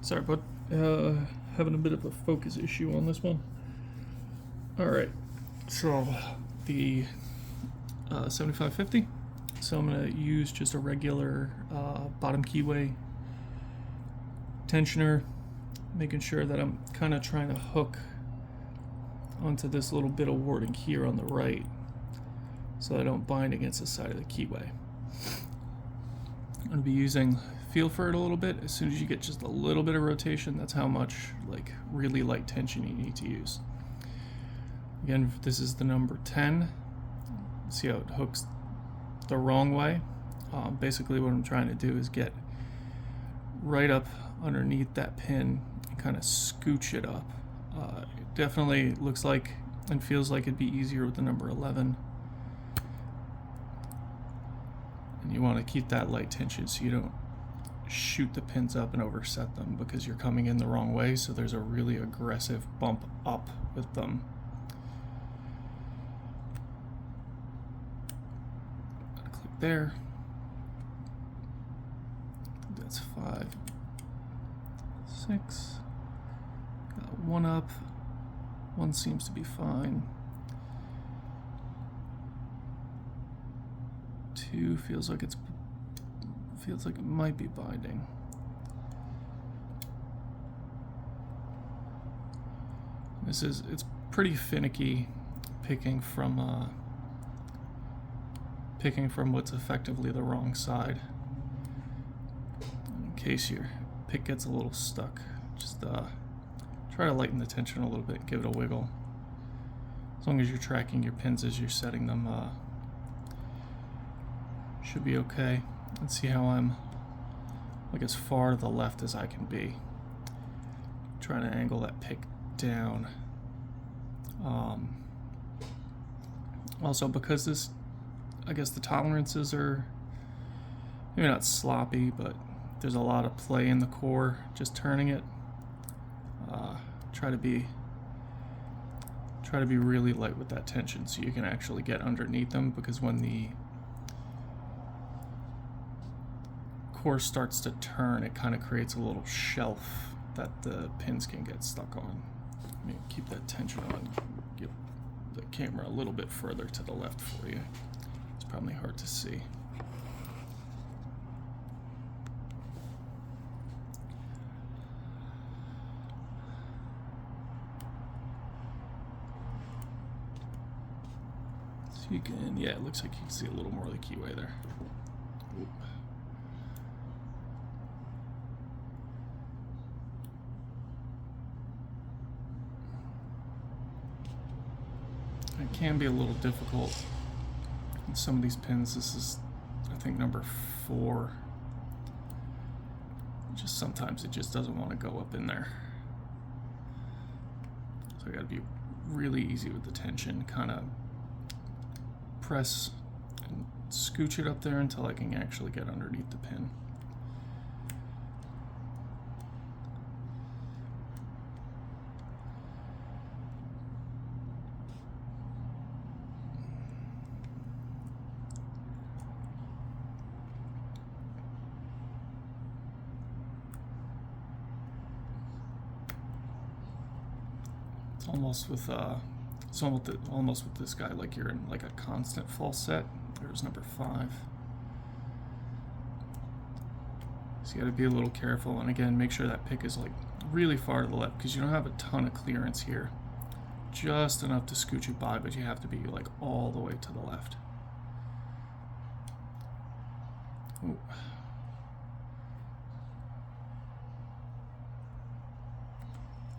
Sorry, but having a bit of a focus issue on this one. Alright, so the 7550. So I'm going to use just a regular bottom keyway tensioner, making sure that I'm kind of trying to hook onto this little bit of warding here on the right so I don't bind against the side of the keyway. I'm going to be using feel for it a little bit. As soon as you get just a little bit of rotation, that's how much like really light tension you need to use. Again, this is the number 10. See how it hooks the wrong way? Basically what I'm trying to do is get right up underneath that pin and kind of scooch it up. It definitely looks like and feels like it'd be easier with the number 11. And you want to keep that light tension so you don't shoot the pins up and overset them because you're coming in the wrong way, so there's a really aggressive bump up with them. Click there. That's 5, 6. Got one up. One seems to be fine. 2 feels like it might be binding. It's pretty finicky picking from what's effectively the wrong side. In case your pick gets a little stuck, just try to lighten the tension a little bit, give it a wiggle. As long as you're tracking your pins as you're setting them, should be okay. Let's see how I'm like as far to the left as I can be. Trying to angle that pick down. Also, because this, I guess the tolerances are maybe not sloppy, but there's a lot of play in the core, just turning it. Try to be really light with that tension so you can actually get underneath them, because when the core starts to turn, it kind of creates a little shelf that the pins can get stuck on. Let me keep that tension on, get the camera a little bit further to the left for you. It's probably hard to see. So you can, yeah, it looks like you can see a little more of the keyway there. Oop. It can be a little difficult in some of these pins. This is, I think, number 4. Just sometimes it just doesn't want to go up in there. So I gotta be really easy with the tension, kind of press and scooch it up there until I can actually get underneath the pin. It's almost with this guy like you're in like a constant false set. There's number 5. So you got to be a little careful, and again, make sure that pick is like really far to the left, because you don't have a ton of clearance here. Just enough to scooch it by, but you have to be like all the way to the left. Ooh.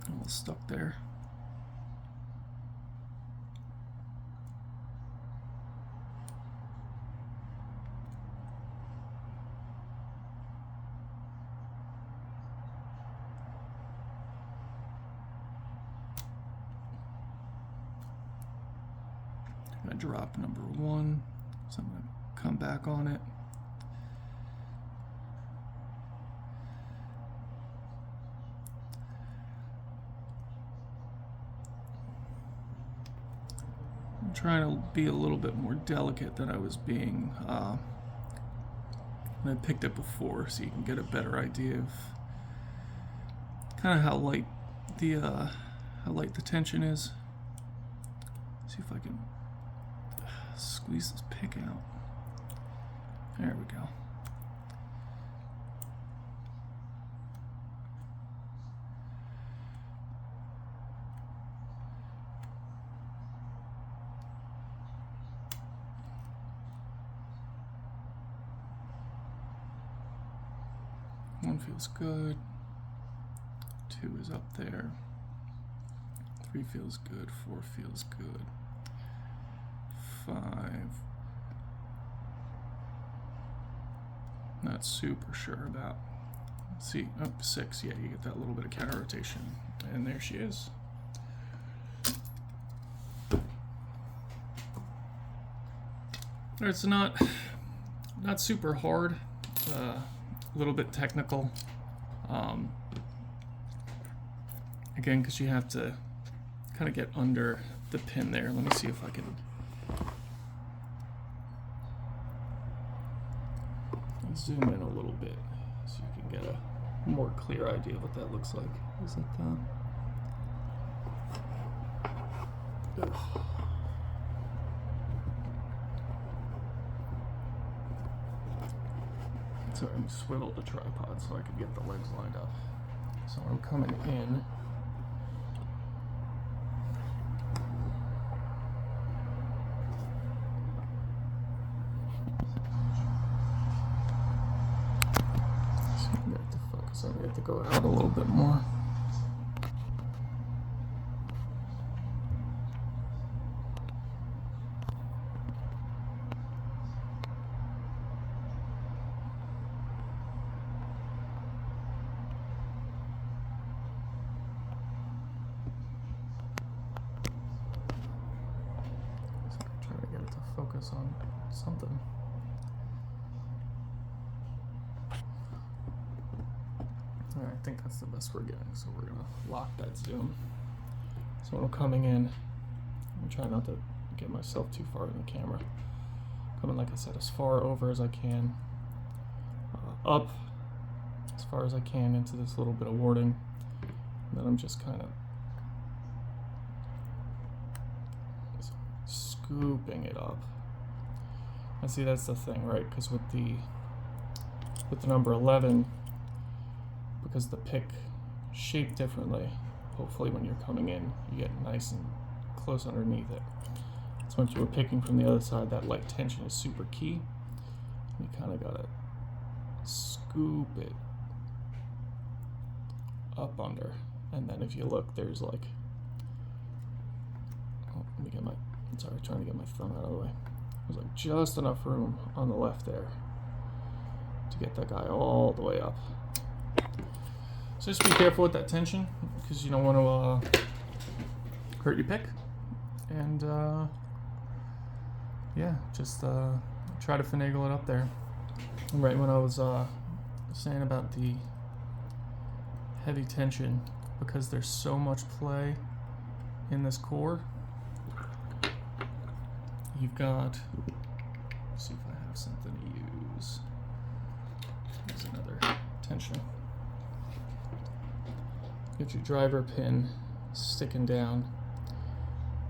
Almost stuck there. I dropped number 1, so I'm going to come back on it. I'm trying to be a little bit more delicate than I was being when I picked it before, so you can get a better idea of kind of how light the tension is. See if I can squeeze this pick out. There we go. One feels good. 2 is up there. 3 feels good. 4 feels good. 5. Not super sure about. Let's see. Oh, 6. Yeah, you get that little bit of counter rotation. And there she is. It's not super hard. A little bit technical, again, because you have to kind of get under the pin there. Let me see if I can zoom in a little bit so you can get a more clear idea of what that looks like. Is it Sorry, I'm swiveled the tripod so I could get the legs lined up. So I'm coming in. So I'm gonna have to focus on it. I have to go out a little bit more. Focus on something. All right, I think that's the best we're getting, so we're gonna lock that zoom. So when I'm coming in, I'm trying not to get myself too far in the camera. Coming, like I said, as far over as I can, up as far as I can into this little bit of warding. And then I'm just kind of scooping it up. And see, that's the thing, right? Because with the number 11, because the pick shaped differently, hopefully when you're coming in, you get nice and close underneath it. So once you were picking from the other side, that light tension is super key. You kind of gotta scoop it up under, and then if you look, there's like, oh, let me get my, sorry, trying to get my thumb out of the way. There's like just enough room on the left there to get that guy all the way up. So just be careful with that tension, because you don't want to hurt your pick. And yeah, just try to finagle it up there. Right when I was saying about the heavy tension, because there's so much play in this core, you've got, let's see if I have something to use. Here's another tension. Get your driver pin sticking down,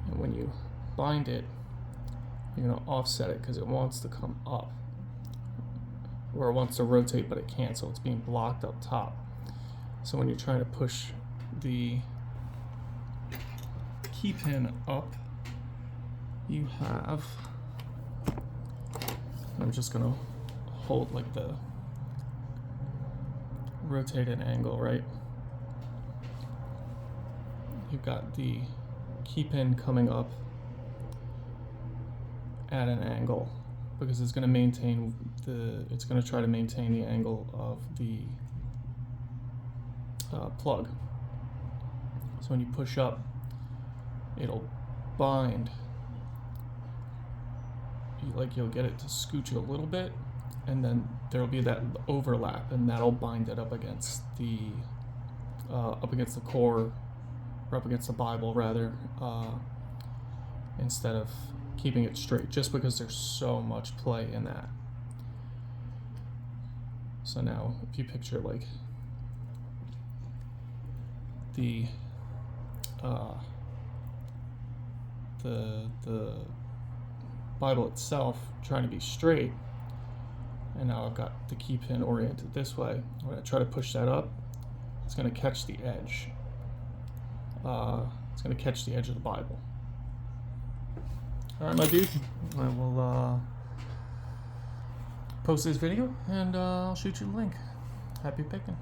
and when you bind it, you're going to offset it because it wants to come up, or it wants to rotate but it can't, so it's being blocked up top. So when you're trying to push the key pin up, you have, I'm just going to hold like the rotated angle, right? You've got the key pin coming up at an angle because it's going to maintain it's going to try to maintain the angle of the plug. So when you push up, it'll bind. You'll get it to scooch a little bit, and then there'll be that overlap, and that'll bind it up against the core, or up against the Bible rather, instead of keeping it straight, just because there's so much play in that. So now if you picture like the Bible itself trying to be straight, and now I've got the key pin oriented this way. When I try to push that up, it's going to catch the edge. It's going to catch the edge of the Bible. Alright, my dude, I will post this video, and I'll shoot you the link. Happy picking.